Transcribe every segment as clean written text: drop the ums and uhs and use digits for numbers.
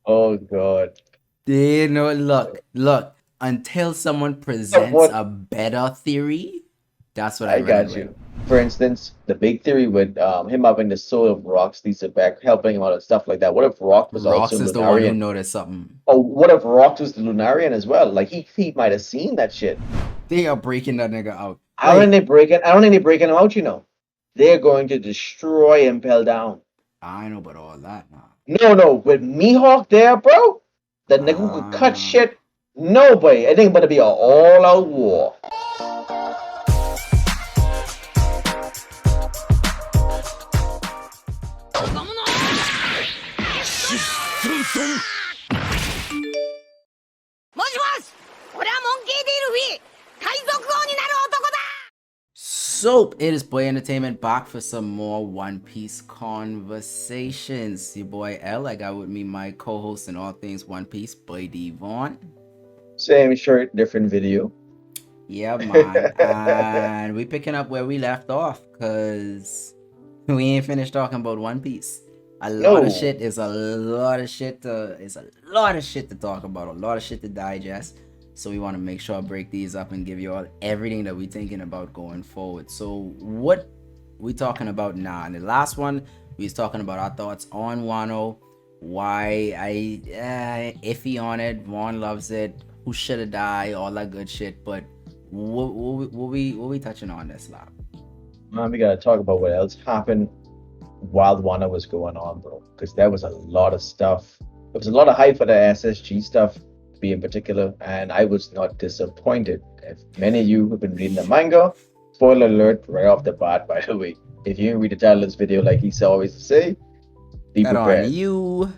Oh God. You know, look. Until someone So presents what? a better theory, that's what I I running got with. you. For instance, the big theory with him having the soul of rocks, Lisa back helping him out and stuff like that. What if Rock was also Rox is the one who Lunarian? noticed something. Oh, what if Rock was the Lunarian as well? Like he might have seen that shit. They are breaking that nigga out. I don't think Like, they breaking. I don't think they breaking him out. They're going to destroy Impel Down. I know about all that now. No, no, with Mihawk there, bro, the nigga who could cut Ah. shit. Nobody. I think it's gonna be an all-out war. So it is Boy Entertainment back for some more One Piece conversations. Your boy L, I got with me my co-host in all things One Piece, Boy Devon. Same shirt, different video. Yeah, man. And we picking up where we left off because we ain't finished talking about One Piece. A lot of No, shit is a lot of shit to a lot of shit to talk about, a lot of shit to digest. So we want to make sure I break these up and give you all everything that we're thinking about going forward. So what we talking about now? In the last one, we was talking about our thoughts on Wano, why I iffy on it. Vaughn loves it. Who should have died? All that good shit. But what we touching on this lap? man, we gotta talk about what else happened while Wano was going on, bro. Because there was a lot of stuff. There was a lot of hype for the SSG stuff, to be in particular, and I was not disappointed. If many of you have been reading the manga, spoiler alert right off the bat, by the way. If you didn't read the title of this video, like he always say, be That on prepared. you.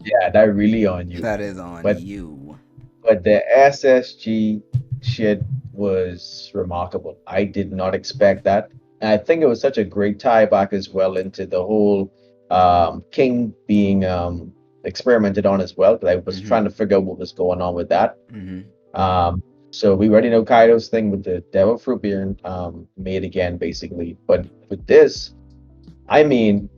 Yeah, that really on you. That is on But you. but the SSG shit was remarkable. I did not expect that. And I think it was such a great tie back as well into the whole King being experimented on as well. Because I was Mm-hmm. trying to figure out what was going on with that. Mm-hmm. So we already know Kaido's thing with the Devil Fruit being made again, basically. But with this, I mean,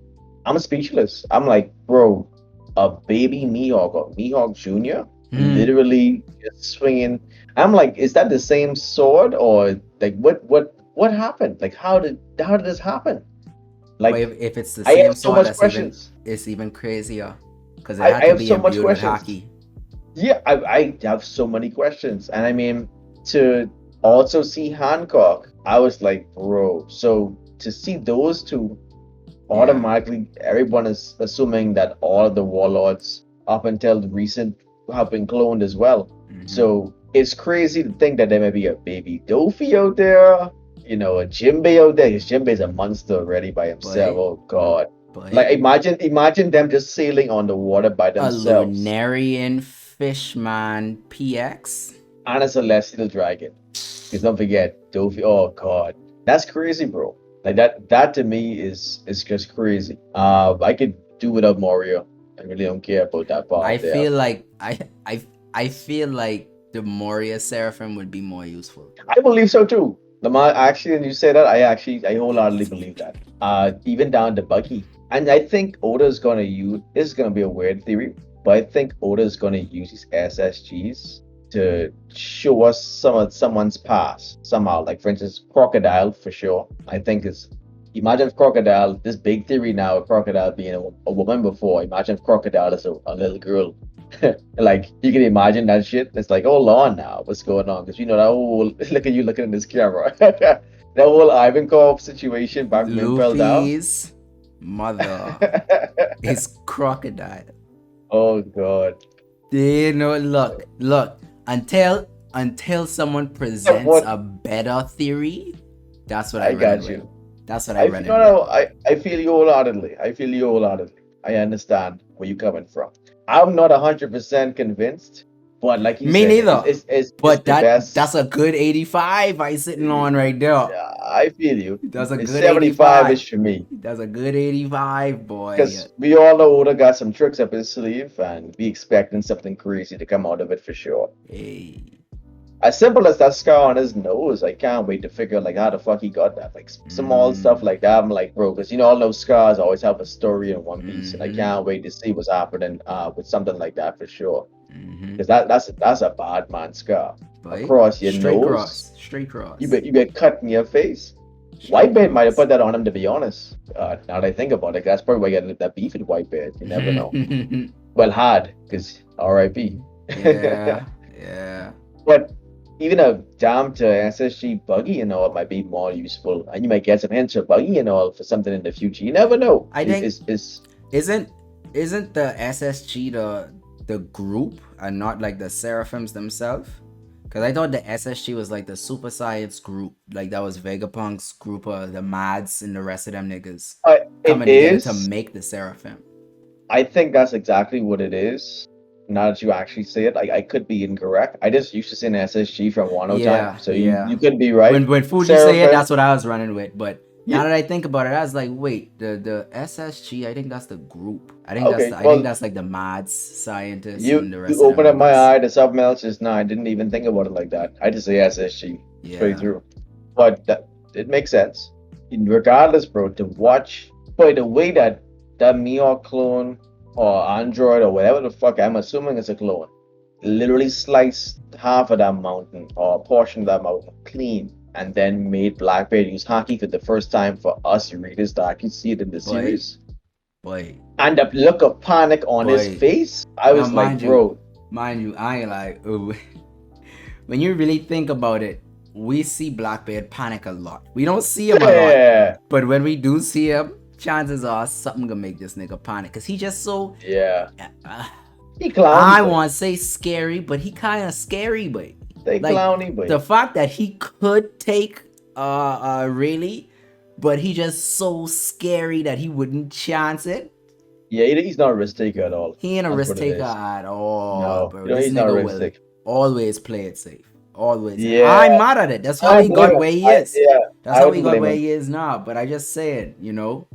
I'm speechless. I'm like, bro, a baby Mihawk or Mihawk Jr. Mm-hmm. literally just swinging. I'm like, is that the same sword or like what happened? Like how did this happen? But Like if it's the I same have so sword, much that's even questions. it's even crazier because it I had to have be so much imbued with questions. haki. Yeah, I have so many questions. And I mean, to also see Hancock, I was like, bro, so to see those two Yeah. automatically everyone is assuming that all of the warlords up until the recent have been cloned as well. Mm-hmm. So it's crazy to think that there may be a baby Dofi out there, a Jinbei out there. Because Jinbei's a monster already by himself. But Oh God. Like but imagine them just sailing on the water by a themselves. Lunarian Fishman PX. And a celestial dragon. Because don't forget, Dofi. Oh God. That's crazy, bro. Like that to me is just crazy. I could do without Mario. I really don't care about that I part there. feel like I feel like the Moria Seraphim would be more useful. I believe so too. Actually, when you say that, I wholeheartedly believe that. Even down to Bucky, and I think Oda's gonna use. This is gonna be a weird theory, but I think Oda's gonna use these SSGs to show us someone's past somehow. Like for instance, Crocodile for sure. I think is. Imagine if Crocodile. This big theory now of Crocodile being a woman before. Imagine if Crocodile is a little girl. Like you can imagine that shit. It's like, hold on now, what's going on? Because that whole look at you looking in this camera. That whole Ivankov situation back when fell down. Luffy's mother is crocodile. Oh God. You know, look. Until someone presents What a better theory, that's what I I running got with. you. That's what I I feel running no with. no. I feel you wholeheartedly. I feel you wholeheartedly. I understand where you're coming from. I'm not 100% convinced, but like you Me said, neither. it's But the that's best. a good 85 I sitting on right there. I feel you. That's a It's good 75 85. ish for me. That's a good 85, boy. Because we all know Oda got some tricks up his sleeve, and we expecting something crazy to come out of it for sure. Hey. As simple as that scar on his nose, I can't wait to figure like how the fuck he got that. Like small stuff Mm. like that. I'm like, bro, because all those scars always have a story in One Piece, and I Mm-hmm. can't wait to see what's happening with something like that for sure. Mm-hmm. Because that's a bad man scar But across your straight nose. cross, straight You cross, get cut in your face. straight Whitebeard might have cross. put that on him, to be honest. Now that I think about it, that's probably why you got that beef with Whitebeard. You never know. Well, hard, because R.I.P. Yeah, yeah. But even a damn to SSG buggy and all might be more useful, and you might get some hints of buggy and all for something in the future. You never know. I It think is isn't isn't the SSG the group and not like the Seraphims themselves? Because I thought the SSG was like the Super Science group, like that was Vegapunk's group of the Mads and the rest of them niggas it coming together to is. make the Seraphim. I think that's exactly what it is. Now that you actually say it, I could be incorrect. I just used to say an SSG from Wano time, Yeah, so yeah. you could be right. When Fuji say it, Seraphim, that's what I was running with. But now yeah, that I think about it, I was like, wait, the SSG, I think that's the group. okay. I think Well, that's like the Mads scientists you and the you rest of them opened up my niggas. eye to something else just now. I didn't even think about it like that. I just say SSG straight Yeah. through. But it makes sense. Regardless, bro, to watch by the way that Mio clone or Android or whatever the fuck, I'm assuming it's a clone, literally sliced half of that mountain or a portion of that mountain clean and then made Blackbeard use hockey for the first time for us readers to actually see it in the Boy, series. boy, And the look of panic on his boy. face, I Now, was like, bro, mind you, I ain't like, ooh. When you really think about it, we see Blackbeard panic a lot. We don't see him a lot, yeah, but when we do see him, chances are something gonna make this nigga panic because he just so. yeah. Uh, He clowny, I boy. want to say scary, but he kind of scary, but They like clowny, the boy. fact that he could take really, but he just so scary that he wouldn't chance it. Yeah, he's not a risk taker at all. He ain't a That's risk what it taker is. at all, No, bro. This he's not a nigga risk will taker. always play it safe. Always. And Yeah, I'm mad at it. That's how I he got blame him. where he is. Yeah, That's I how he wouldn't got blame where him. he is now. But I just said, No,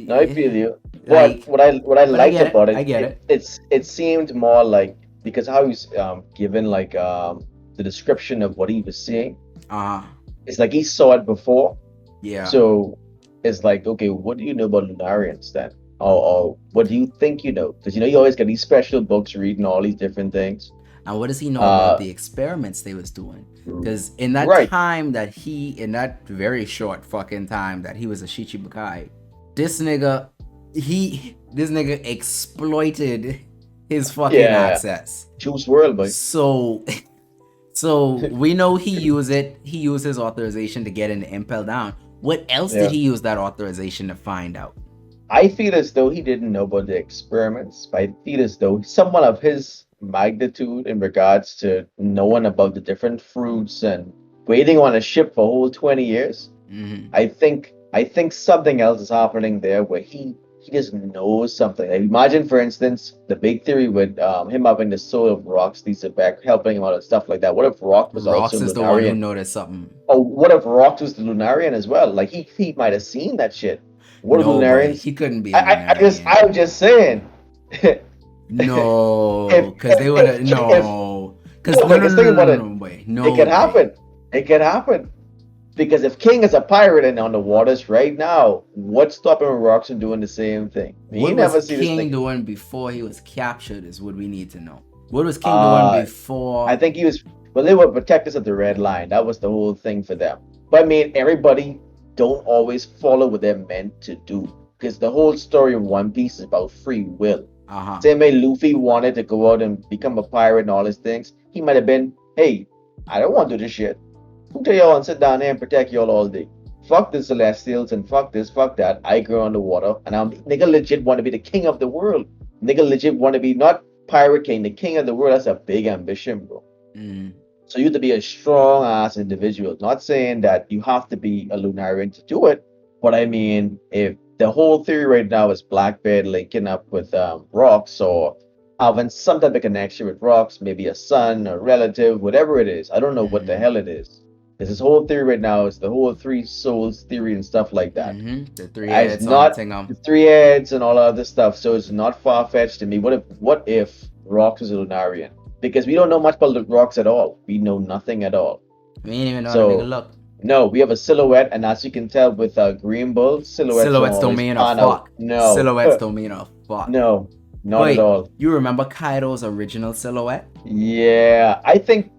I feel you. But like, what I but I liked get it. about I it, get it. it seemed more like because how he's given like the description of what he was seeing. Uh, It's like he saw it before, yeah. so it's like, okay, what do you know about Lunarians then? Or what do you think you know? Because you always get these special books reading all these different things. And what does he know about Uh, the experiments they was doing? Because in that right, time in that very short fucking time that he was a Shichibukai, this nigga, this nigga exploited his fucking yeah, access. choose world, boy. So, so we know he used it. He used his authorization to get an impel down. What else did Yeah. he use that authorization to find out? I feel as though he didn't know about the experiments, but I feel as though someone of his magnitude in regards to knowing about the different fruits and waiting on a ship for a whole 20 years, Mm-hmm. I think something else is happening there where he just knows something. Like imagine, for instance, the big theory with him having the soul of Rock's Lisa back, helping him out and stuff like that. What if Rock was also Rox is the one who Lunarian? noticed something. Or what if Rock was the Lunarian as well? Like he might have seen that shit. What if No, boy, Lunarians he couldn't be a I Lunarian. I'm just saying. No, because they would if have no. Because no, because think about it, no, boy, it no, could boy. happen. It could happen because if King is a pirate and on the waters right now, what's stopping Rocks from doing the same thing? We What was never see this King thing. doing before he was captured is what we need to know. What was King doing Uh, I before? think he was. Well, they were protectors of the Red Line. That was the whole thing for them. But I mean, everybody don't always follow what they're meant to do because the whole story of One Piece is about free will. Uh-huh. Same way Luffy wanted to go out and become a pirate and all his things. He might have been, hey, I don't want to do this shit. Who tell y'all and sit down there and protect y'all all day? Fuck the Celestials and fuck this, fuck that. I go underwater and I'm nigga legit want to be the king of the world. Nigga legit want to be not pirate king, the king of the world. That's a big ambition, bro. Mm. So you have to be a strong ass individual. Not saying that you have to be a Lunarian to do it, but I mean, if the whole theory right now is Blackbeard linking up with Rocks or having some type of connection with Rocks, maybe a son, a relative, whatever it is. I don't know what the Mm-hmm. hell it is. Because this whole theory right now is the whole three souls theory and stuff like that. Mm-hmm. The three It's heads on the not thing. the three heads and all other stuff, so it's not far fetched to me. What if Rocks is a Lunarian? because we don't know much about the rocks at all. We know nothing at all. We ain't even know how to make a So look. no, we have a silhouette, and as you can tell with Green Bull, silhouettes don't Silhouettes don't always mean a pan out. fuck. No, Silhouettes don't mean a fuck. no, not at Wait, all. you remember Kaido's original silhouette? Yeah, I think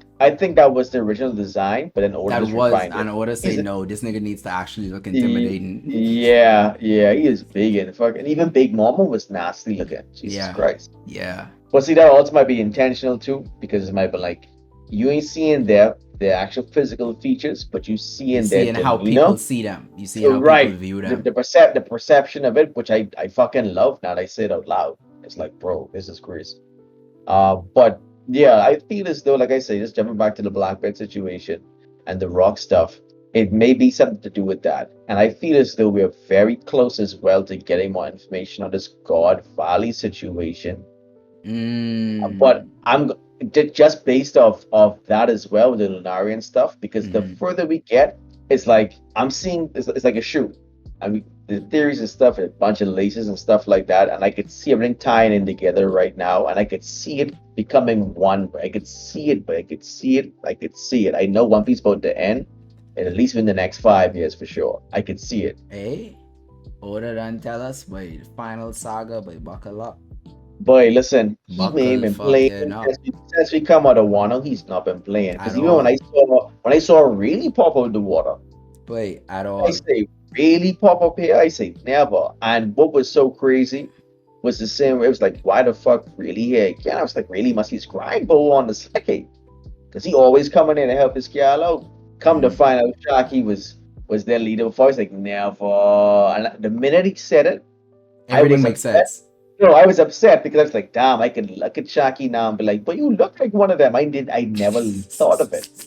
that was the original design, but then Oda That just was, refined and it. Oda say He's no, this nigga needs to actually look he, intimidating. yeah, he is big and fucking. Even Big Mama was nasty looking. Jesus Yeah, Christ. yeah. But see, that also might be intentional too, because it might be like you ain't seeing their actual physical features, but you You seeing their seeing how people demeanor. see them. You seeing So, how people right, view the them. the percep the perception of it, which I fucking love now that I say it out loud. It's like, bro, this is crazy. But yeah, I feel as though, like I say, just jumping back to the Blackbeard situation and the rock stuff, it may be something to do with that. And I feel as though we're very close as well to getting more information on this God Valley situation. But Mm. just based off of that as well with the Lunarian stuff, because the Mm-hmm. further we get, it's like I'm seeing it's like a shoe. I mean, the theories and stuff, a bunch of laces and stuff like that, and I could see everything tying in together right now, and I could see it becoming one. I could see it, but I could see it. I could see it. I know One Piece about to end, and at least in the next 5 years for sure. I could see it. Hey, Oda done tell us, boy, the final saga, boy, buckle up. Boy, listen, he may have Buckle been playing fucking up. since we come out of Wano. He's not been playing At because even when I all. saw when I saw really pop out the water, Boy, at I all. say really pop up here. I say never. And what was so crazy was the same. It was like, why the fuck really here again? I was like, really must he's grind bull on the second because he always coming in to help his gal out. Come to Mm. find out, Sharky was their leader before. I was like, never. And the minute he said it, I Everything was makes upset. sense. No, I was upset because I was like, damn, I can look at Shaki now and be like, but you look like one of them. I never thought of it.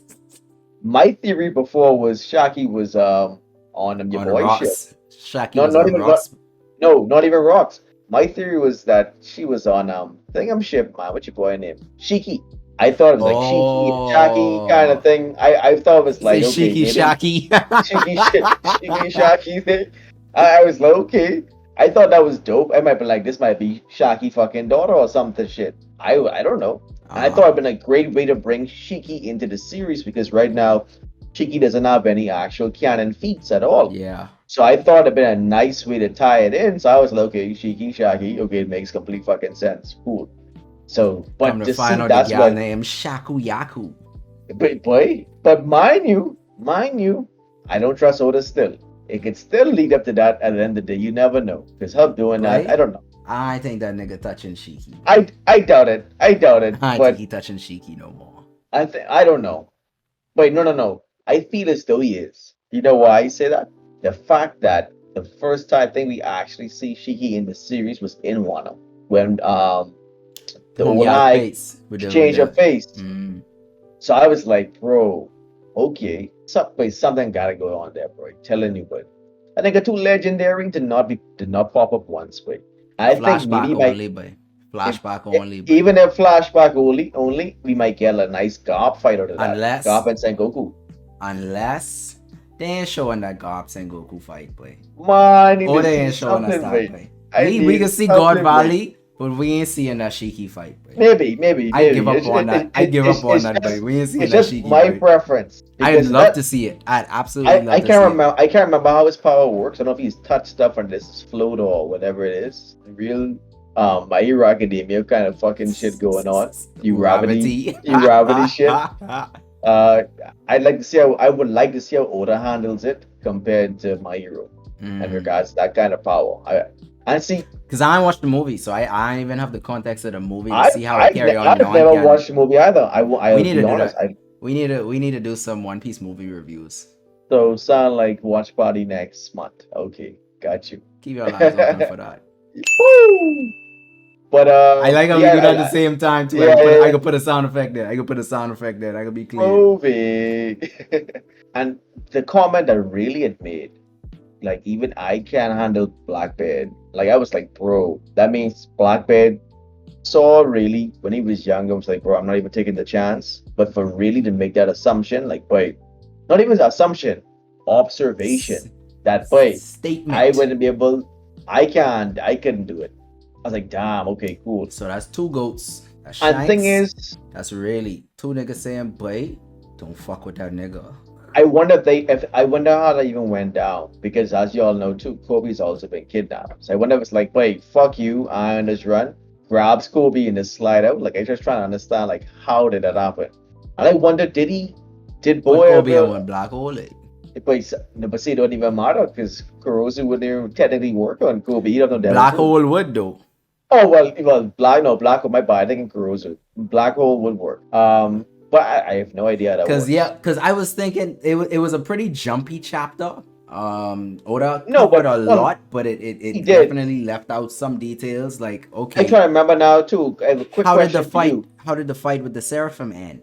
My theory before was Shaki was on your On boy ship. rocks. Shaki Not was not on even not, rocks. no, not even rocks. My theory was that she was on Thingam ship, man. What's your boy name? Shiki. I thought it was like Shiki and Shaki kind of Oh. thing. I thought it was Say like, okay, Shiki maybe Shaki. Shiki shit, Shiki Shaki thing. I was like, okay. I thought that was dope. I might be like, this might be Shaki fucking daughter or something shit. I don't know. And I thought it'd been a great way to bring Shiki into the series because right now Shiki doesn't have any actual canon feats at all. Yeah. So I thought it'd been a nice way to tie it in. So I was like, okay, Shiki, Shaki, okay, it makes complete fucking sense. Cool. So, Come but to to find see out the that's gal what, named Shaku Yaku. but boy, but mind you, I don't trust Oda still. It could still lead up to that at the end of the day. You never know. Because her doing that, I Boy, don't know. I think that nigga touching Shiki, I boy. I doubt it. I doubt it. I think But he touching Shiki no more. I don't know. Wait, no. I feel as though he is. You know why I say that? The fact that the first time thing we actually see Shiki in the series was in Wano when the Home old y'all eye face with changed her the face. mm, So I was like, bro, okay, something gotta go on there, bro. I'm telling you, but I think a too legendary to not pop up once, but I think flashback maybe like only, boy. if, Flashback only, boy. even if flashback only we might get a nice Garp fight out of that. Unless Garp and Sengoku. Unless they ain't showing that Garp and Goku fight, boy. Man, I need Or to they see ain't showing us something, that, mate. boy. I We need can see God something, mate. Valley, but we ain't seeing that Shiki fight, boy. I give Maybe. up on that. I give up on that, boy. We ain't seeing It's that just Shiki, my boy. preference I'd because love that to see it. I'd absolutely love I to can't see it. remember. I can't remember how his power works. I don't know if he's touch stuff and this is float or whatever it is. Real My Hero Academia kind of fucking shit going on. Gravity. You gravity shit. Uh, I would like to see how Oda handles it compared to My Hero in regards to that kind of power. And see, Because I ain't watched the movie, so I don't even have the context of the movie to see how it carry on, I've never watched the movie either. We I'll need be to do honest. that. We need to do some One Piece movie reviews. So sound like watch party next month. Okay, got you. Keep your eyes open for that. Woo! But I like how we yeah, do that at the same time too. I yeah, could put a sound effect there. I could put a sound effect there. I could be clean. movie. And the comment that really it made, like even I can't handle Blackbeard. Like I was like, bro, that means Blackbeard saw really when he was young. I was like, bro, I'm not even taking the chance. But for really to make that assumption, like, wait, not even assumption, observation. That wait, I Statement. wouldn't be able. I couldn't do it. I was like, damn, okay, cool. So that's two goats. And thing Shanks, is, that's really two niggas saying, boy, don't fuck with that nigga. I wonder how that even went down because as you all know too, Kobe's also been kidnapped. So I wonder if it's like, wait, fuck you, I on this run, grabs Kobe and just slide out. Like I just trying to understand like how did that happen? And I wonder did Put boy Kobe in ever one black hole. Like, but see it don't even matter because Kurosu would even technically work on Kobe. He don't know devil black fruit. hole would though. Oh well black hole my bad. I think in Kurosu. Black hole would work. But I have no idea how that works. Cause I was thinking it was a pretty jumpy chapter. Oda No, covered but a well, lot, but he it did. definitely left out some details. Like, I okay, try to remember now too. I have a quick question for you. how did the fight with the Seraphim end?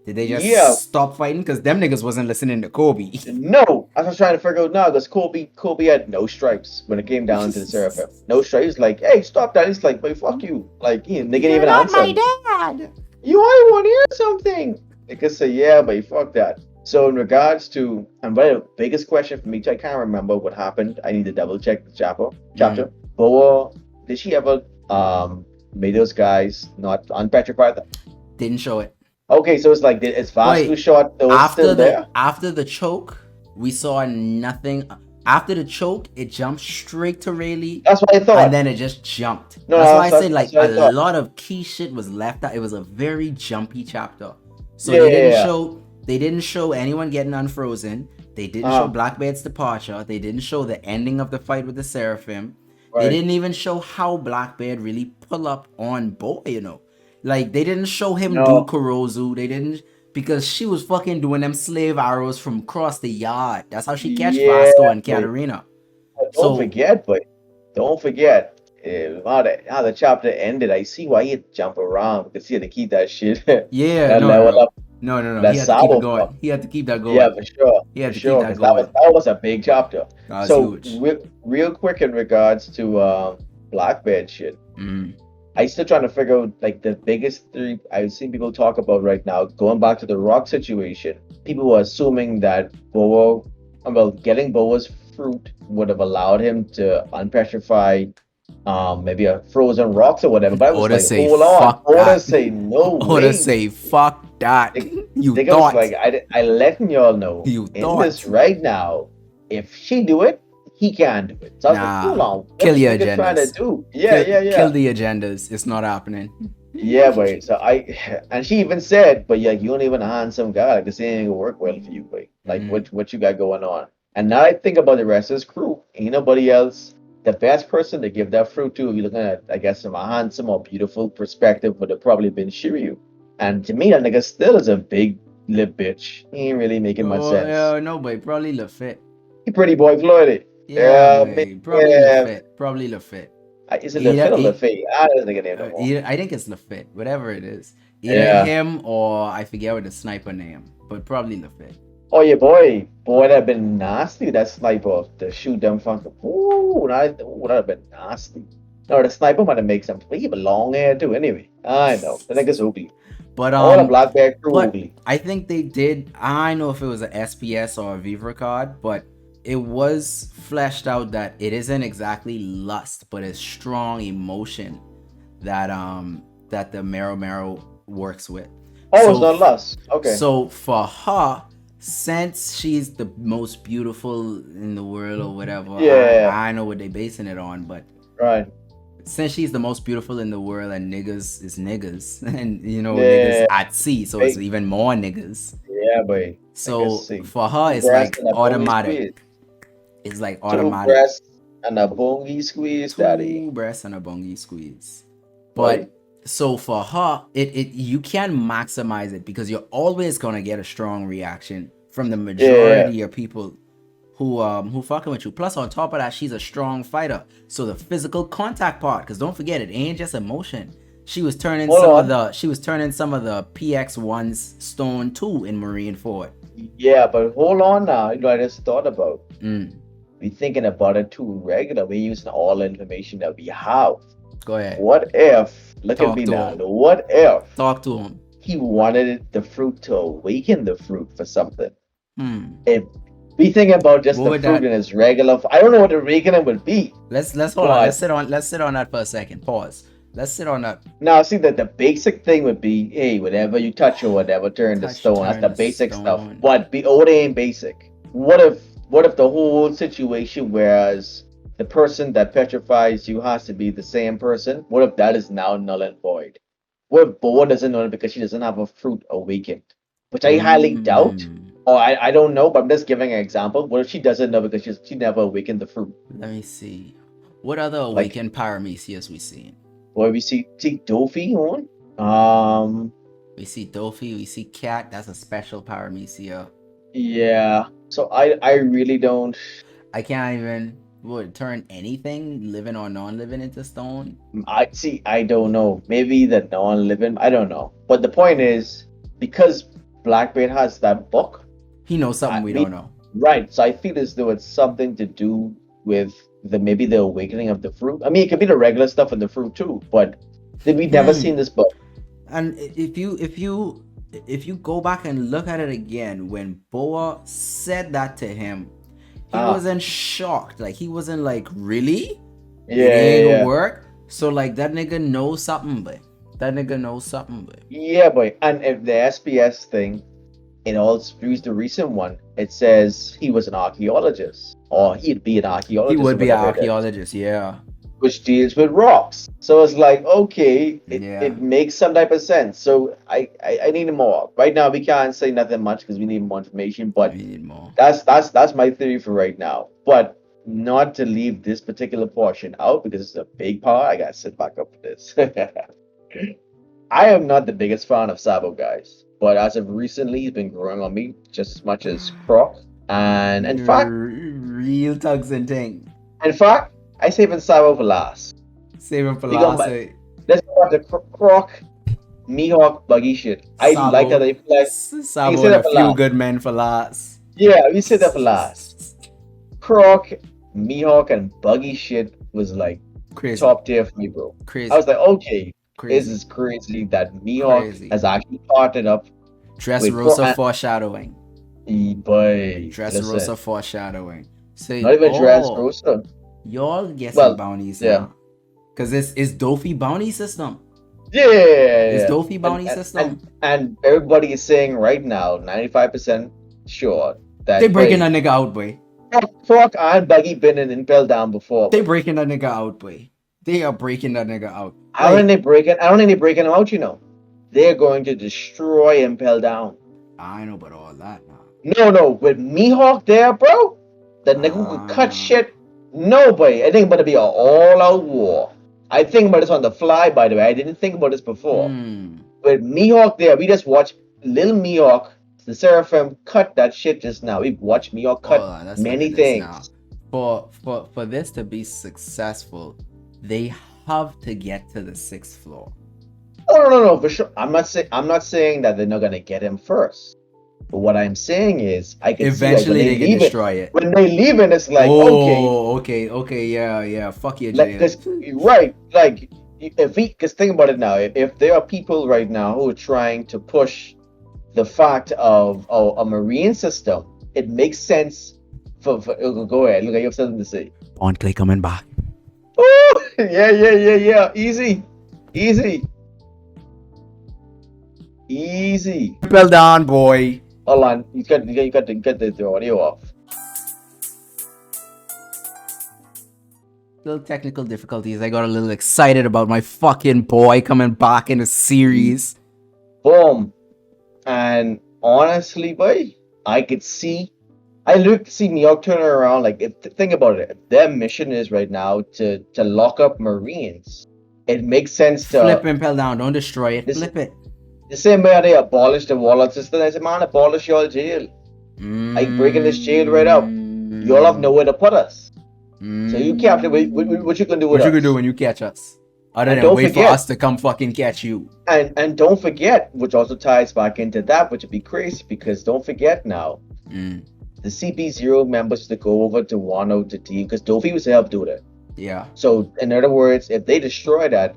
Did they Yeah, just stop fighting? Cause them niggas wasn't listening to Kobe. no, I was trying to figure out now because Kobe had no stripes when it came down to the Seraphim. No stripes. Like, hey, stop that. He's like, wait, fuck you. Like, they can You're even not answer my him. dad. You I want to hear something. They could say, yeah, but fuck that. So in regards to, and the biggest question for me, too, I can't remember what happened. I need to double check the chapter. Chapter. Boa, did she ever made those guys not unpetrified them? Didn't show it. Okay, so it's like it's Vasco Wait, shot though it's still there. after the choke, we saw nothing. After the choke, it jumped straight to Rayleigh, That's what I thought. and then it just jumped. No, that's why I said that's like what a I thought. lot of key shit was left out. It was a very jumpy chapter. So Yeah, they didn't show anyone getting unfrozen. They didn't show Blackbeard's departure. They didn't show the ending of the fight with the Seraphim. Right. They didn't even show how Blackbeard really pull up on Boy, you know. Like they didn't show him do Kurozu. They didn't, because she was fucking doing them slave arrows from across the yard. That's how she catch Vasco and Katarina. But don't forget, how the chapter ended. I see why he had to jump around because he had to keep that shit. Yeah, that level up. no. That He had to keep it Sabo going. stuff. He had to keep that going. Yeah, for sure. He had For to sure, keep that because going. that was a big chapter. That was So huge. real quick in regards to Blackbeard shit. I still trying to figure out like the biggest three I've seen people talk about right now. Going back to the rock situation, people were assuming that getting Boa's fruit would have allowed him to unpetrify maybe a frozen rocks or whatever. But I was Oda like, say, hold on. fuck Oda that. say no Oda way. say, fuck that. You They thought. was like, I letting y'all know You in thought. this right now. If she do it, he can do it. So I was like, hold on, what kill is your nigga trying to agendas. do? Yeah. Kill the agendas. It's not happening. Yeah, but so and she even said, but yeah, you don't even a handsome guy. Like this ain't gonna work well for you, boy. Like what you got going on? And now I think about the rest of his crew. Ain't nobody else. The best person to give that fruit to, if you're looking at, I guess, from a handsome or beautiful perspective, would have probably been Shiryu. And to me, that nigga still is a big lip bitch. He ain't really making much sense. Yeah, no, but probably LaFit. He pretty boy Floyd. Yeah, probably LaFit. Probably LaFit. Is it LaFit or LaFit? I don't think name no more. I think it's LaFit, whatever it is. Either him or I forget what the sniper name, but probably LaFit. Oh yeah, boy, that'd have been nasty. That sniper to shoot them fucking. Ooh, that'd have been nasty. No, the sniper might have made some. He have long hair too. Anyway, I know the nigga's ugly. But all the Blackbeard crew ugly. I think they did. I don't know if it was a SPS or a Vivre card, but it was fleshed out that it isn't exactly lust, but it's strong emotion that that the Mero works with. Oh, it's not lust. Okay. So for her, since she's the most beautiful in the world or whatever, I know what they're basing it on, but right. Since she's the most beautiful in the world and niggas is niggas, and you know niggas at sea, so it's even more niggas. Yeah, boy. So for her, it's like automatic. It's like automatic. 2 breasts and a bongi squeeze, daddy. 2 breasts and a bongi squeeze. But so for her, it you can maximize it because you're always gonna get a strong reaction from the majority of people who fucking with you. Plus on top of that, she's a strong fighter. So the physical contact part, because don't forget, it ain't just emotion. She was turning some of the PX1's stone too in Marineford. Yeah, but hold on now. You know, I just thought about. We thinking about it too regular. We're using all the information that we have. Go ahead. What if? Look at me now. What if? Talk to him. He wanted the fruit to awaken the fruit for something. If we think about just the fruit in its regular, I don't know what the awakening would be. Let's hold on. Let's sit on that for a second. Pause. Let's sit on that. Now, see that the basic thing would be, hey, whatever you touch or whatever turn to Touch, stone. That's turn the to basic stuff. stone. But Oda ain't basic. What if the whole situation, whereas the person that petrifies you has to be the same person? What if that is now null and void? What if Boa doesn't know it because she doesn't have a fruit awakened? Which I highly doubt. Mm. Or I don't know, but I'm just giving an example. What if she doesn't know because she never awakened the fruit? Let me see. What other Like, awakened Paramecias we see? what if we see Dofi on? Um, We see Dofi, we see Cat. That's a special Paramecia. yeah. So I really don't. I can't even turn anything, living or non-living, into stone. I don't know. Maybe the non-living. I don't know. But the point is, because Blackbeard has that book, He knows something we we don't know. right. So I feel as though it's something to do with maybe the awakening of the fruit. I mean, it could be the regular stuff in the fruit too. But did we never seen this book? And if you go back and look at it again, when Boa said that to him, he Ah, wasn't shocked. Like, he wasn't like, really? yeah, It ain't yeah, gonna yeah. work. So like, that nigga knows something, but that nigga knows something, but Yeah, boy. And if the SPS thing, in all use the recent one, it says he was an archaeologist, or he'd be an he archaeologist, or would be an whatever it is, archaeologist. Yeah, which deals with rocks. So it's like, okay, yeah. it makes some type of sense. So I need more. Right now we can't say nothing much because we need more information, We but need more. that's my theory for right now. But not to leave this particular portion out because it's a big part. I gotta sit back up for this. I am not the biggest fan of Sabo, guys, but as of recently, he's been growing on me just as much as Croc. And Real tugs and ting. in fact, I saving Sabo for last. Save him for We go last. back. Let's go back to Croc, Mihawk, buggy shit. I like how Sabo, they play. We can Sabo, say and that a for few last. good men for last. Yeah, we say that for last. Croc, Mihawk, and buggy shit was like Crazy, top tier for me, bro. I crazy, was like, okay, this crazy, is crazy that Mihawk crazy. has actually partnered up with Croc. Dressrosa foreshadowing. Boy, listen. Dressrosa foreshadowing. Not Say, even oh, Dressrosa. y'all guessing Well, bounties yeah. now. Because it's Dofi bounty system. Yeah, yeah, yeah, It's yeah. Dofi bounty system. And everybody is saying right now, 95% sure that They breaking that nigga out, boy. Croc and Buggy been in Impel down before. They Boy. breaking that nigga out, boy. They are breaking that nigga out. I don't think they're breaking him out, you know. They're going to destroy Impel down. I know about all that now. No, with Mihawk there, bro, the nigga who could cut shit. No, boy. I think it's about to be an all-out war. I think about this on the fly, by the way. I didn't think about this before. With Mihawk there, we just watched Lil Mihawk, the Seraphim, cut that shit just now. We've watched Mihawk cut many things. Now. For this to be successful, they have to get to the 6th floor. Oh no, for sure. I'm not saying that they're not gonna get him first. But what I'm saying is, I can eventually see, they can destroy it. When they leave it, it's like, okay, yeah, fuck you, like, right, like because think about it now. If there are people right now who are trying to push the fact of a marine system, it makes sense for go ahead. Look, you have something to say. On Clay coming back. Oh, yeah. Easy. Well done, boy. Hold on, you got to get the audio off. Little technical difficulties. I got a little excited about my fucking boy coming back in the series. Boom. And honestly, boy, I look to see Mihawk turn around. Like, think about it. If their mission is right now to lock up Marines, it makes sense to flip Impel down. Don't destroy it. Flip it. The same way they abolished the warlock system. I said, man, abolish your jail. Like breaking this jail right up. You'll have nowhere to put us. So you captain, what you gonna do with us? What you gonna do when you catch us? Other than wait for us to come fucking catch you. And don't forget, which also ties back into that, which would be crazy, because don't forget now, the CP0 members to go over to Wano to deal, because Dofi was to help do that. Yeah. So in other words, if they destroy that,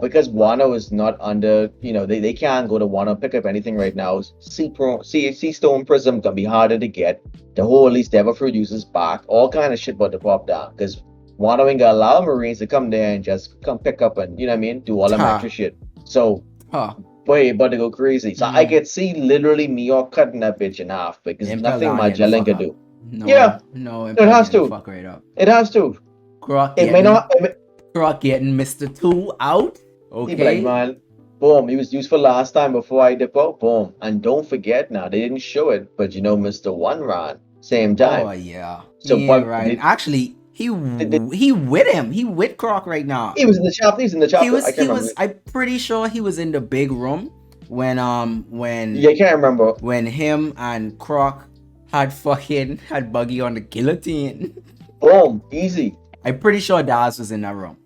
because Wano is not under, they can't go to Wano pick up anything right now. Sea Stone Prism can be harder to get. The whole at least Devil Fruit uses back, all kind of shit about to pop down. Because Wano ain't gonna allow Marines to come there and just come pick up and, you know what I mean, do all them Ha. extra shit. So, Ha. boy, about to go crazy. So I Mm. could see literally New York cutting that bitch in half because Impel nothing down getting Magellan fuck could up. do. No, Yeah, no, it Impel has getting to. fuck right up. It has to. Croc It may getting not. It may, Croc getting Mr. Two out. he be like, Okay. man, boom, he was useful last time before I dip out. Boom. And don't forget now, they didn't show it, but you know, Mr. One ran, same Oh time. yeah. So, Yeah, but right. Actually, he with him. He with Croc right now. he was in the chapter. He was in the He chapter. was I he can't remember. was I'm pretty sure he was in the big room when Yeah, I can't remember. when him and Croc had Buggy on the guillotine. Boom, easy. I'm pretty sure Daz was in that room.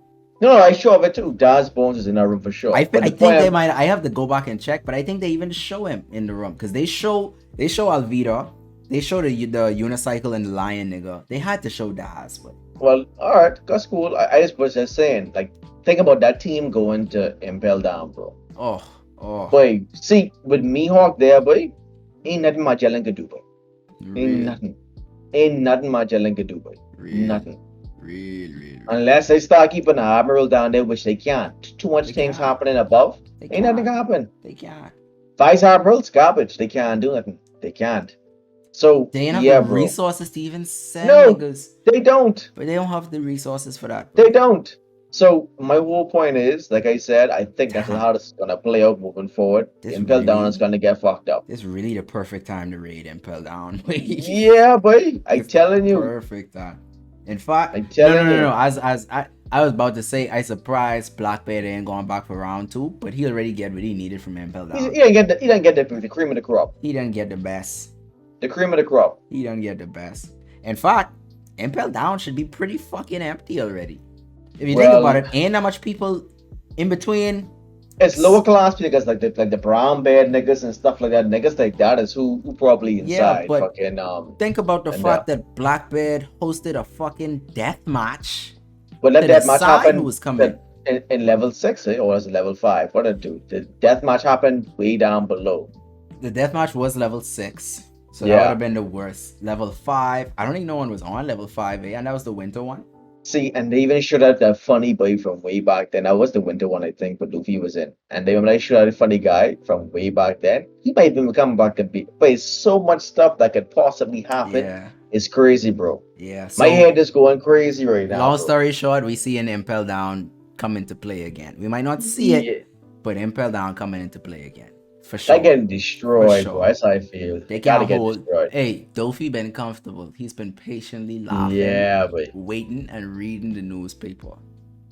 No, I sure of it too. Daz Bones is in our room for sure. But I the point think they I'm, might. I have to go back and check, but I think they even show him in the room because they show Alvida, they show the unicycle and the lion nigga. They had to show Daz, but well, all right, that's cool. I just was just saying, like, think about that team going to Impel Down, bro. oh oh, Boy, see, with Mihawk there, boy, ain't nothing Magellan could do, boy. Ain't real, nothing. Ain't nothing Magellan could do, boy. real, Nothing. real. Unless they start keeping the Admiral down there, which they can't. Too much They things can't. happening above. They Ain't nothing can't. gonna happen. They can't. Vice Admirals, garbage. They can't do nothing. They can't. So, They ain't have the yeah, bro. resources to even send No, niggas, they don't. but they don't have the resources for that, They bro. don't. So my whole point is, like I said, I think that's Damn, how this is gonna play out moving forward. Impel Down is gonna get fucked up. this really the perfect time to raid Impel Down. Yeah, boy. I It's the telling you. perfect time. In fact, I telling no. you. As I was about to say, I surprised Blackbeard ain't going back for round two, but he already get what he needed from Impel Down. He didn't get the cream of the crop. He didn't get the best. The cream of the crop. He didn't get the best. In fact, Impel Down should be pretty fucking empty already. If you think about Well, it, ain't that much people in between. it's lower class because like the brown bear niggas and stuff like that. Niggas like that is who probably Yeah, inside but fucking think about the and fact that Blackbeard hosted a fucking death match but to let that match decide who happen was coming. that in level 6, or was it level 5? What did it do? The death match happened way down below. The deathmatch was level 6, so that would Yeah. have been the worst. Level 5, I don't think no one was on level 5, and that was the winter one. See, and they even showed out that funny boy from way back then. That was the winter one, I think, but Luffy was in. And they when they showed out a funny guy from way back then, he might even come back and be. But it's so much stuff that could possibly happen. Yeah, It's crazy, bro. yeah. My So, head is going crazy right now, long bro. story short, we see an Impel Down come into play again. We might not see Yeah, it, but Impel Down coming into play again. For they're sure. getting For destroyed, bro. sure. That's how I feel. They Gotta can't get hold. destroyed. Hey, Dofi been comfortable. He's been patiently laughing, Yeah, but waiting, and reading the newspaper.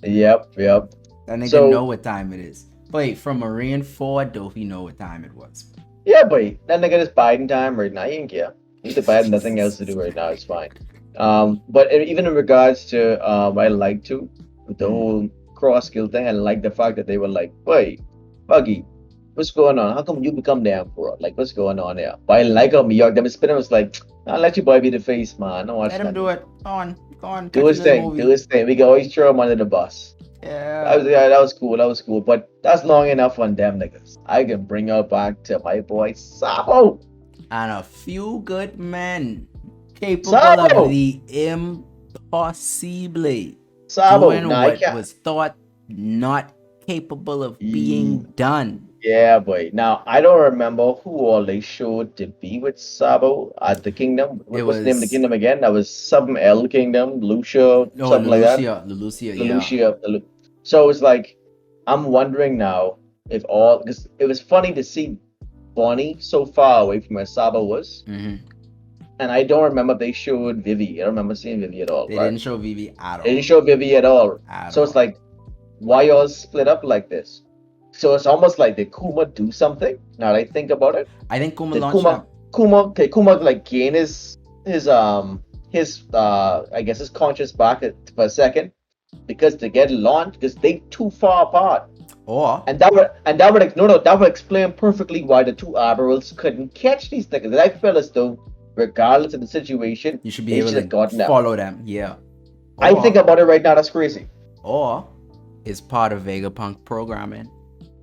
yep. That nigga So know what time it is. Wait, from Marine 4, Dofi know what time it was. yeah, boy, that nigga is Biden time right now. He ain't care. He's the Biden, nothing else to do right now. It's fine. But even in regards to I like to with the whole cross skill thing, I like the fact that they were like, "Wait, Buggy, what's going on? How come you become the emperor? Like, what's going on there?" But I like how Miyagi, them spinner was like, "I'll let you boy be the face, man. Don't watch Let him do nothing. it. Go on, Do catch a his little thing, do movie. his thing. We can always throw him under the bus." Yeah. Yeah, that was cool. That was cool. But that's long enough on them niggas. I can bring her back to my boy Sabo. And a few good men capable of Sabo. the impossible. Sabo. Doing Nah, I what can't. was thought not capable of Ye- being done. Yeah, boy. Now I don't remember who all they showed to be with Sabo at the kingdom. It What's the name of the was kingdom again? That was some L Kingdom, Lucia, no something like that. Lelucia, yeah. Lucia. So it's like I'm wondering now if all because it was funny to see Bonnie so far away from where Sabo was, Mm-hmm. and I don't remember if they showed Vivi. I don't remember seeing Vivi at all, They right? didn't show Vivi at They all. didn't show Vivi at all. At So it's all. like, why y'all split up like this? So it's almost like did Kuma do something? Now that I think about it, I think Kuma did launched them. Kuma like gain his I guess his conscience back for a second because to get launched because they too far apart. Or And that would no that would explain perfectly why the two admirals couldn't catch these niggas. And I feel as though regardless of the situation, you should be they able should to have gotten them. follow them. Yeah. I think about it right now. That's crazy. Or is part of Vegapunk programming.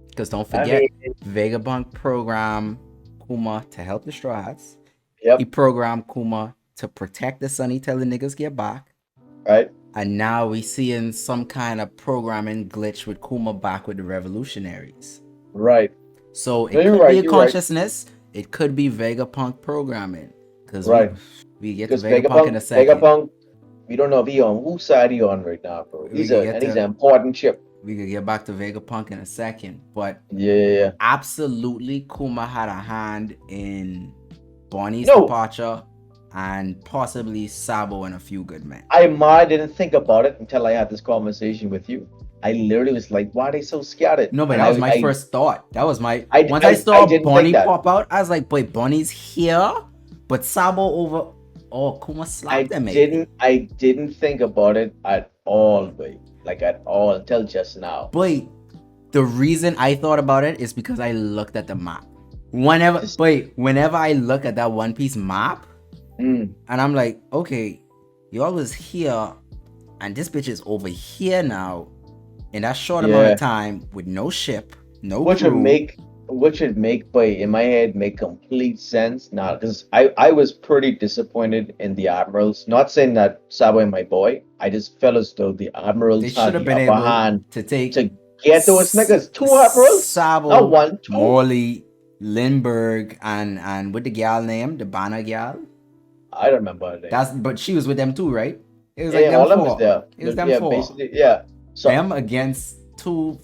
Because don't I forget, mean, Vegapunk programmed Kuma to help the Straw Hats. yep, He programmed Kuma to protect the Sunny till the niggas get back. right. And now we seeing some kind of programming glitch with Kuma back with the revolutionaries. Right. So No, it you're could be right. a You're right. consciousness. It could be Vegapunk programming. Because Right. we get to Because Vegapunk in a second. Vegapunk, we don't know if he on whose side he on right now, bro. We could get He's an to important chip. we could get back to Vegapunk in a second. But Yeah, yeah, yeah. absolutely Kuma had a hand in Bonnie's No, departure and possibly Sabo and a few good men. I didn't think about it until I had this conversation with you. I literally was like, why are they so scattered? No, but And that was my first thought. That was my once I I saw didn't think Bonnie that. pop out, I was like, boy, Bonnie's here, but Sabo over. Oh, Kuma slapped him maybe. I didn't think about it at all, boy. Like at all until just now. Boy, the reason I thought about it is because I looked at the map. Whenever I look at that One Piece map, Mm, and I'm like, okay, y'all was here, and this bitch is over here now, in that short amount yeah. of time with no ship, no Which would crew. make boy in my head make complete sense now because I was pretty disappointed in the admirals. Not saying that Sabo and my boy, I just felt as though the They admirals should had have the been upper able hand to take to get those niggas. Two admirals, not Sabo, one, two. Morley, Lindbergh, and with the gal name, the Banner gal. I don't remember her name. But she was with them too, right? It was like Yeah, them all of them is four. there. It was them Yeah, four. basically, yeah. So Them against two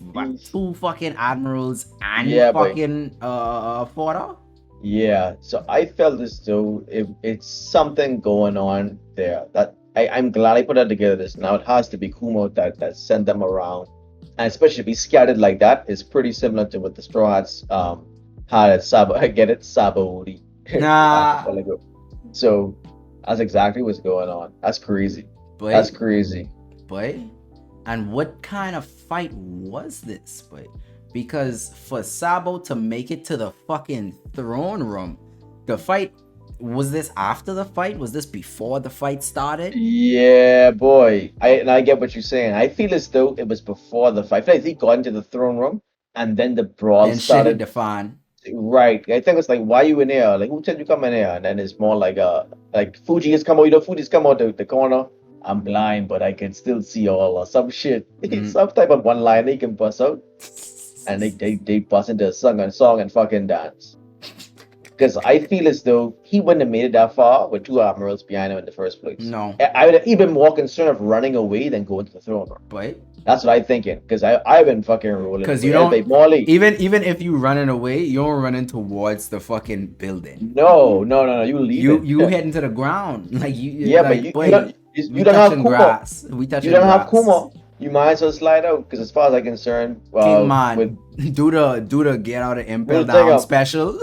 fucking admirals and yeah, boy. fucking Forder. Yeah, so I felt as though it's something going on there. That I'm glad I put that together. This now it has to be Kumo that sent them around, and especially be scattered like that is pretty similar to what the Straw Hats had at Sabo. I get it, Sabaody. Nah, So that's exactly what's going on. That's crazy. That's boy, crazy. boy. And what kind of fight was this, boy? Because for Sabo to make it to the fucking throne room, the fight was this after the fight? Was this before the fight started? Yeah, boy. I get what you're saying. I feel as though it was before the fight. I feel like he got into the throne room and then the brawl Then shit hit started. the fan. Right. I think it's like, why you in here? Like, who told you come in here? And then it's more like Fuji has come out. Fuji's come out the corner. I'm blind, but I can still see all or some shit. Mm. Some type of one line they can bust out, and they bust into a song and fucking dance. Because I feel as though he wouldn't have made it that far with two admirals behind him in the first place. No, I would have even more concerned of running away than going to the throne room. but That's what I'm thinking. Because I've been fucking rolling because you away. I was don't like, Molly, even if you running away, you don't running towards the fucking building. no, you You leaving. you heading to the ground like you Yeah, but like boy. you We don't have touching Kuma. grass. We You touching don't have grass. Kuma. You might as well slide out. Because as far as I'm concerned, King with man, do the get out of impel we'll take down him special.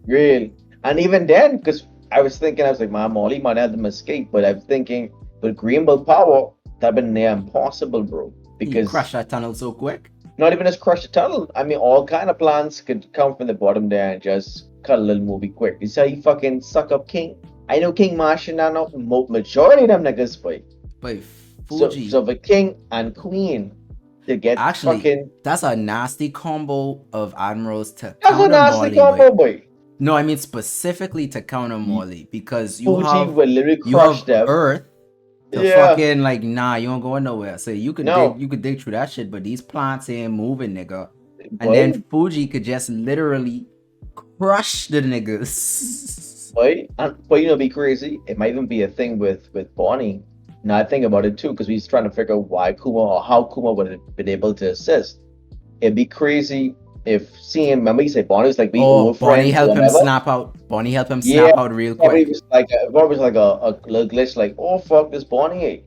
real. And even then, because I was like, man, Molly might have them escape. But I'm thinking with Greenville power, that been near impossible, bro. He Because crushed that tunnel so quick. not even just crush the tunnel. I mean, all kind of plans could come from the bottom there and just cut a little movie quick. You see how you fucking suck up King? I know King Martian now, no, majority of them niggas fight. But So Fuji, the king and queen to get actually, fucking that's a nasty combo of admirals to that's a counter nasty Morley. combo, But boy. no, I mean specifically to counter Morley because you Fuji have will literally you crush have them. Earth to Yeah, fucking like nah, you ain't going nowhere. So no, you could dig through that shit, but these plants ain't moving, nigga. And then boy, Fuji could just literally crush the niggas. boy, and but be crazy. It might even be a thing with Bonnie. Now I think about it too, because he's trying to figure out why Kuma or how Kuma would have been able to assist. It'd be crazy if seeing. Remember, he said Bonnie was like, "We Oh, old friends or whatever." Bonnie help him Yeah, snap out real probably quick. was like a little glitch, like, "Oh fuck, this Bonnie,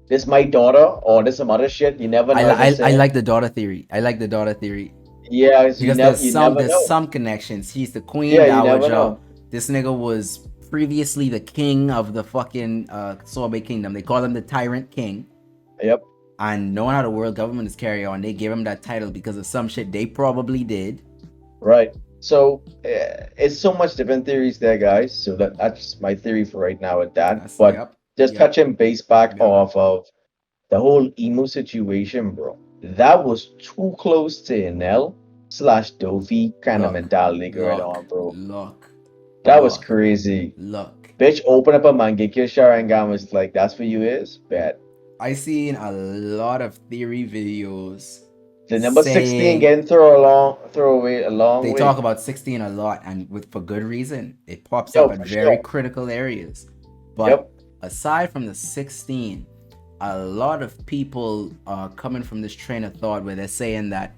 this my daughter," or this some other shit. You never know. As I I say, like the daughter theory. I like the daughter theory yeah, so because you never there's know. some connections. He's the queen Yeah, you never dowager. know. This nigga was previously the king of the fucking Sorbet kingdom. They call him the tyrant king. Yep. And knowing how the world government is carry on, they gave him that title because of some shit they probably did. Right. So it's so much different theories there, guys. So that's my theory for right now at that. That's But yep, just yep, touching base back yep. off of the whole emo situation, bro. That was too close to Enel slash Dofi kind of Look, mentality going look, on, bro. look, That was look, crazy. look. Bitch, open up a Mangekyo Sharingan was like, that's for you is bad. I seen a lot of theory videos The number 16 saying getting throw away a long they talk way. about 16 a lot, and with for good reason. It pops up Yo, at for very sure. critical areas. But Yep. aside from the 16, a lot of people are coming from this train of thought where they're saying that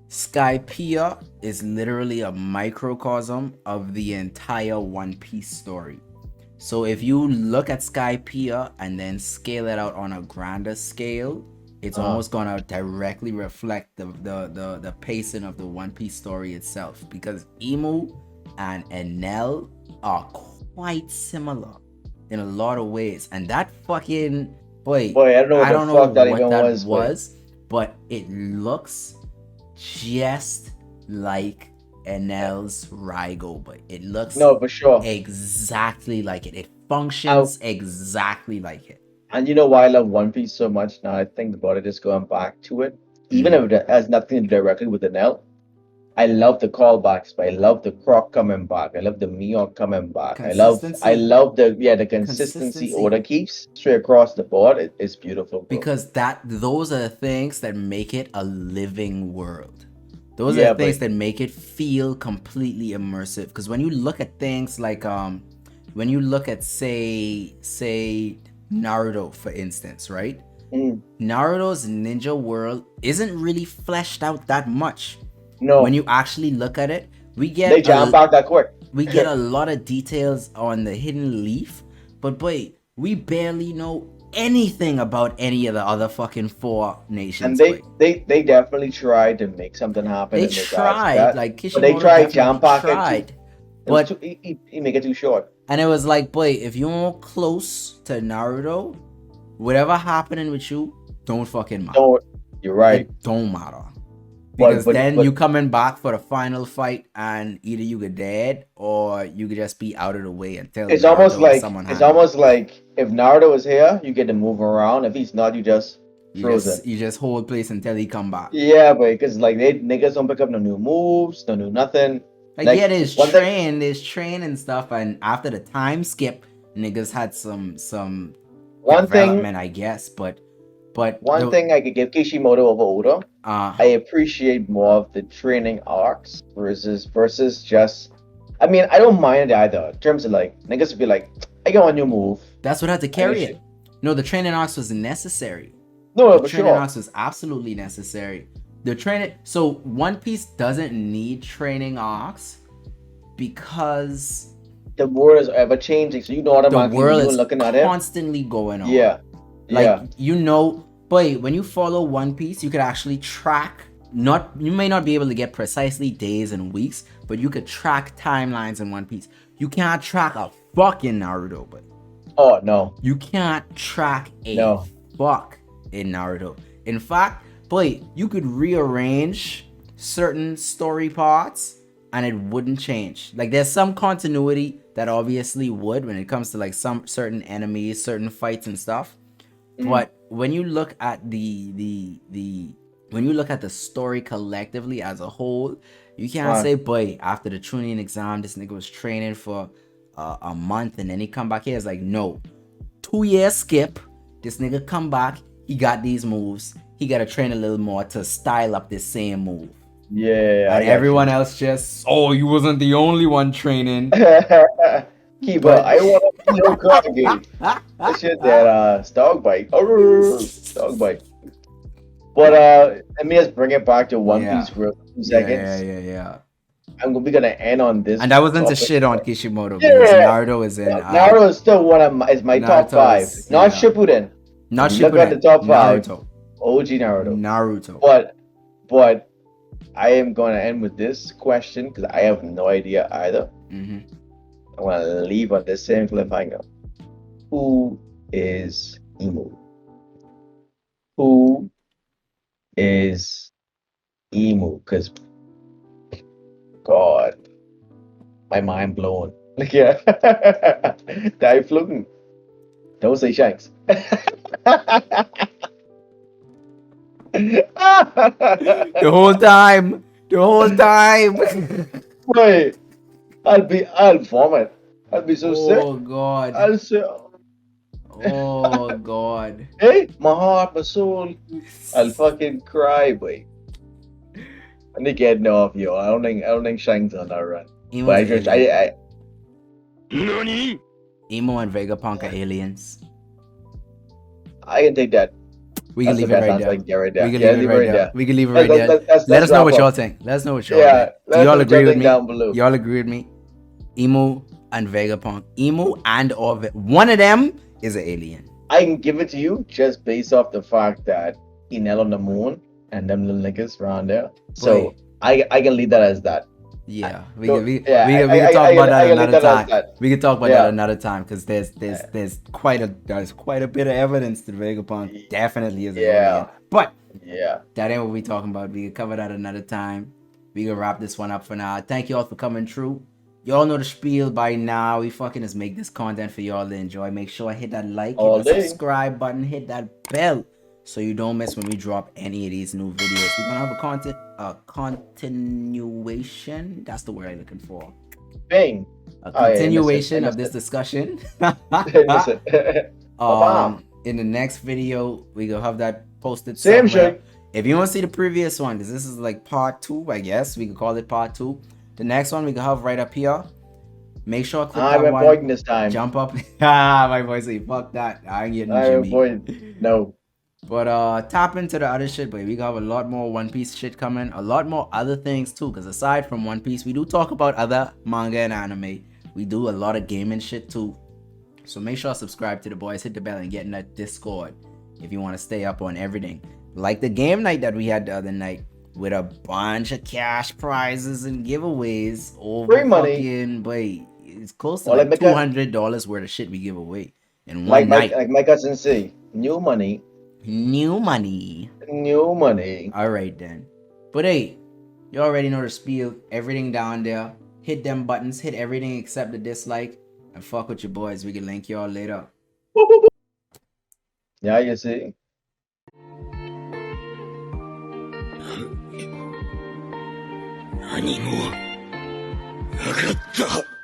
Skypiea is literally a microcosm of the entire One Piece story. So if you look at Skypiea and then scale it out on a grander scale, it's almost gonna directly reflect the pacing of the One Piece story itself, because Emu and Enel are quite similar in a lot of ways, and that fucking boy, Boy, I don't know what I the don't know fuck that what even that was, but it looks just like Enel's Raigo, but it looks no, for sure. exactly like it. It I, functions exactly like it. and you know why I love One Piece so much now? I think about it, just going back to it, even if it has nothing to do directly with the Nell. I love the callbacks, but I love the Croc coming back. I love the Mihawk coming back. I Consistency, love the consistency consistency, Oda keeps straight across the board. It's beautiful, bro. because those are the things that make it a living world. Those are the Yeah, but things that make it feel completely immersive. Because when you look at things like when you look at say Naruto, for instance, right? mm, Naruto's ninja world isn't really fleshed out that much. When no, you actually look at it, we they get jam back that quick. a lot of details on the hidden leaf, but boy, we barely know anything about any of the other fucking four And nations, boy. they definitely tried to make something happen They in regards to tried, that, like but they Kishimoto tried jam definitely pack it too. tried, It was but too he make it too short. and it was like, boy, if you're close to Naruto, whatever happening with you, don't fucking matter. Don't you're right, It don't matter. but Because but then but you coming back for the final fight, and either you get dead or you could just be out of the way until Naruto or someone it's handle it. almost like if Naruto was here, you get to move around. If he's not, you just frozen. You just hold place until he come back. Yeah, but because like they niggas don't pick up no new moves, no new nothing. Like yeah, Like one thing, there's train and stuff, and after the time skip, niggas had some one thing, development, I guess. But one the thing I could give Kishimoto over Oda. uh I appreciate more of the training arcs versus just. I mean, I don't mind it either. In terms of like niggas would be like, I got a new move. that's what had to I carry guess it. No, the training arcs was necessary. no, The for training sure. arcs was absolutely necessary. The training, so One Piece doesn't need training arcs because The world is ever changing, so you know the automatically when world you're is looking at it. constantly going on. Yeah, Like yeah. boy, when you follow One Piece, you could actually track. Not you may not be able to get precisely days and weeks, but you could track timelines in One Piece. You can't track a fucking Naruto, but Oh no, you can't track a no. fuck in Naruto. In fact, boy, you could rearrange certain story parts and it wouldn't change. Like there's some continuity that obviously would when it comes to like some certain enemies, certain fights and stuff. Mm, But when you look at the when you look at the story collectively as a whole, you can't man. say, boy, after the Chunin exam, this nigga was training for a month and then he come back here. It's like, no, 2 year skip. This nigga come back. He got these moves. He got to train a little more to style up this same move. Yeah, I And got everyone else just, oh, you wasn't the only one training. you. Keeper, But I want a no card game. That shit that dog bite. Dog bite. But let me just bring it back to One yeah, Piece real 2 yeah, seconds. yeah, yeah. We're gonna end on this And that wasn't to topic. shit on Kishimoto because Yeah, Naruto is in Naruto is still one of is my top Naruto five. is Not yeah. Shippuden. Not If you look at the Shippuden. top five, Naruto. OG Naruto. Naruto. But I am gonna end with this question because I have no idea either. Mm-hmm. I want to leave on this same cliffhanger. Who is Emu? Who is Emu? Because God, my mind blown. Like yeah, die floating. Don't say shanks. The whole time. The whole time. Wait, I'll vomit. I'll be so sick. Oh God. I'll say, Oh God. Hey, my heart, my soul. I'll fucking cry, boy. I need getting off, yo. I don't think Shang's on that run. But Emo's I an just, alien. I Emo and Vegapunk are aliens. I can take that. We can That's the leave it best right answer I there. can get right We there. can Yeah, leave it leave it right right there. there. We can leave it Let's, right let's, there. let's, let's, Let let's us know wrap what y'all up. think. Let us know what y'all Yeah, think. Do let us know y'all what y'all agree with think me? down below. Y'all agree with me? Emo and Vegapunk. Emo and or one of them is an alien. I can give it to you just based off the fact that he knelt on the moon and them little niggas around there. Boy, So I can leave that as that. I, yeah, no, yeah, we can talk about that I can leave another that as time. that. We can talk about that Yeah. another time because there's quite a bit of evidence that Vegapunk definitely is an alien. Yeah. But Yeah. that ain't what we talking about. We can cover that another time. We can wrap this one up for now. Thank y'all for coming through. Y'all know the spiel by now. We fucking just make this content for y'all to enjoy. Make sure hit that like, hit All that day. subscribe button, hit that bell so you don't miss when we drop any of these new videos. We're gonna have a continuation. That's the word I'm looking for. Bang. A Oh yeah, continuation of this innocent. discussion. Innocent. Bam. In the next video, we gonna have that posted Same somewhere. shit. If you want to see the previous one, because this is like part 2, I guess we could call it part 2. The next one we can have right up here. Make sure to click I'm that important one. this time. Jump up. My voice say fuck that. I ain't getting I'm Jimmy. important. No. But tap into the other shit, but we got a lot more One Piece shit coming, a lot more other things too. Because aside from One Piece, we do talk about other manga and anime. We do a lot of gaming shit too. So make sure to subscribe to the boys, hit the bell, and get in that Discord if you want to stay up on everything. Like the game night that we had the other night with a bunch of cash prizes and giveaways over Free money. fucking, boy, it's close to Or like like $200 worth of shit we give away in like one night. my cousin say, new money. New money. New money. All right then. But hey, you already know the spiel. Everything down there. Hit them buttons. Hit everything except the dislike. And fuck with your boys. We can link y'all later. Yeah, you see. 何もなかった。